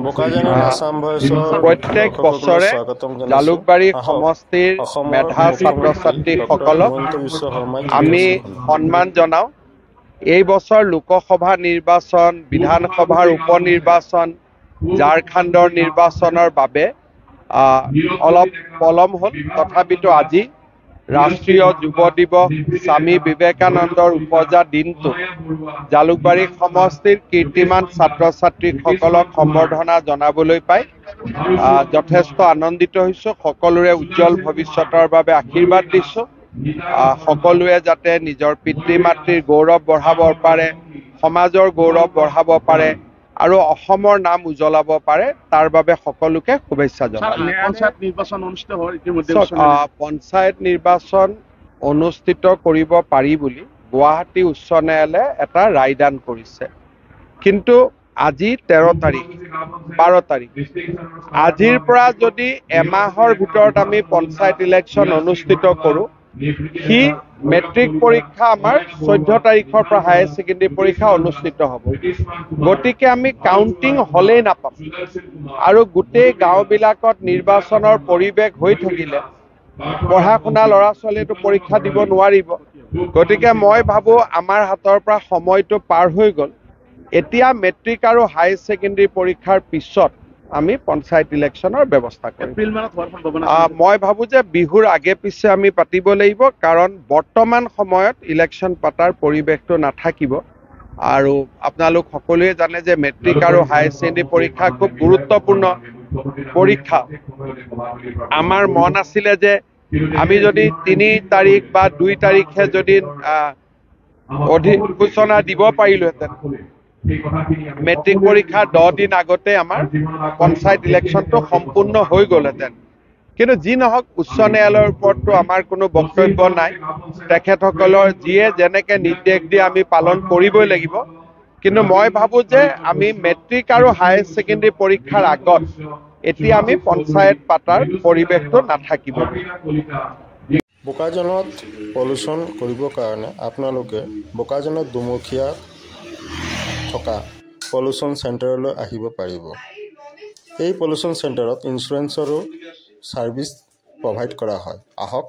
বোকাজানৰ আসাম ভইচৰ প্ৰত্যেক বছৰে জালুকবাৰী সমষ্টিৰ মেধা ছাত্ৰ ছাত্ৰীসকলক আমি সন্মান জনাওঁ। এই বছৰ লোকসভা নিৰ্বাচন, বিধানসভাৰ উপনিৰ্বাচন, ঝাৰখণ্ডৰ নিৰ্বাচনৰ বাবে অলপ পলম হ'ল। তথাপিতো আজি ৰাষ্ট্ৰীয় যুৱ দিৱস, স্বামী বিবেকানন্দৰ উপজা দিনটো জালুকবাৰী সমষ্টিৰ কীৰ্তিমান ছাত্ৰ ছাত্ৰীসকলক সম্বৰ্ধনা জনাবলৈ পাই যথেষ্ট আনন্দিত হৈছোঁ। সকলোৰে উজ্জ্বল ভৱিষ্যতৰ বাবে আশীৰ্বাদ দিছোঁ। সকলোৱে যাতে নিজৰ পিতৃ মাতৃৰ গৌৰৱ বঢ়াব পাৰে, সমাজৰ গৌৰৱ বঢ়াব পাৰে আৰু অসমৰ নাম উজ্বলাব পাৰে, তাৰ বাবে সকলোকে শুভেচ্ছা জনালোঁ। পঞ্চায়ত নিৰ্বাচন অনুষ্ঠিত কৰিব পাৰি বুলি গুৱাহাটী উচ্চ ন্যায়ালয়ে এটা ৰায়দান কৰিছে। কিন্তু আজি 13 তাৰিখ, 12 তাৰিখ, আজিৰ পৰা যদি এমাহৰ ভিতৰত আমি পঞ্চায়ত ইলেকশ্যন অনুষ্ঠিত কৰোঁ, সি মেট্ৰিক পৰীক্ষা আমাৰ 14 তাৰিখৰ পৰা হায়াৰ ছেকেণ্ডেৰী পৰীক্ষা অনুষ্ঠিত হ'ব। গতিকে আমি কাউণ্টিং হলেই নাপাম আৰু গোটেই গাঁওবিলাকত নিৰ্বাচনৰ পৰিৱেশ হৈ থাকিলে পঢ়া শুনা ল'ৰা ছোৱালীয়েতো পৰীক্ষা দিব নোৱাৰিব। গতিকে মই ভাবোঁ আমাৰ হাতৰ পৰা সময়টো পাৰ হৈ গ'ল। এতিয়া মেট্ৰিক আৰু হায়াৰ ছেকেণ্ডেৰী পৰীক্ষাৰ পিছত আমি পঞ্চায়ত ইলেকশ্যনৰ ব্যৱস্থা কৰিম। মই ভাবোঁ যে বিহুৰ আগে পিছে আমি পাতিব লাগিব, কাৰণ বৰ্তমান সময়ত ইলেকশ্যন পতাৰ পৰিৱেশটো নাথাকিব। আৰু আপোনালোক সকলোৱে জানে যে মেট্ৰিক আৰু হায়াৰ ছেকেণ্ডেৰী পৰীক্ষা খুব গুৰুত্বপূৰ্ণ পৰীক্ষা। আমাৰ মন আছিলে যে আমি যদি 3 তাৰিখ বা 2 তাৰিখে যদি অধিসূচনা দিব পাৰিলোহেঁতেন, মেট্ৰিক পৰীক্ষা 10 দিন আগতে আমাৰ পঞ্চায়ত ইলেকশ্যনটো সম্পূৰ্ণ হৈ গ'লহেঁতেন। কিন্তু যি নহওক, উচ্চ ন্যায়ালয়ৰ ওপৰততো আমাৰ কোনো বক্তব্য নাই। তেখেতসকলৰ যিয়ে যেনেকৈ নিৰ্দেশ দিয়ে আমি পালন কৰিবই লাগিব। কিন্তু মই ভাবোঁ যে আমি মেট্ৰিক আৰু হায়াৰ ছেকেণ্ডেৰী পৰীক্ষাৰ আগত এতিয়া আমি পঞ্চায়ত পাতাৰ পৰিৱেশটো নাথাকিব। বোকাজানত পলিউশ্যন কৰিবৰ কাৰণে আপোনালোকে বোকাজানত দুমুখীয়া থকা পলিউশ্যন চেণ্টাৰলৈ আহিব পাৰিব। এই পলিউশ্যন চেণ্টাৰত ইঞ্চুৰেঞ্চৰো ছাৰ্ভিচ প্ৰভাইড কৰা হয়। আহক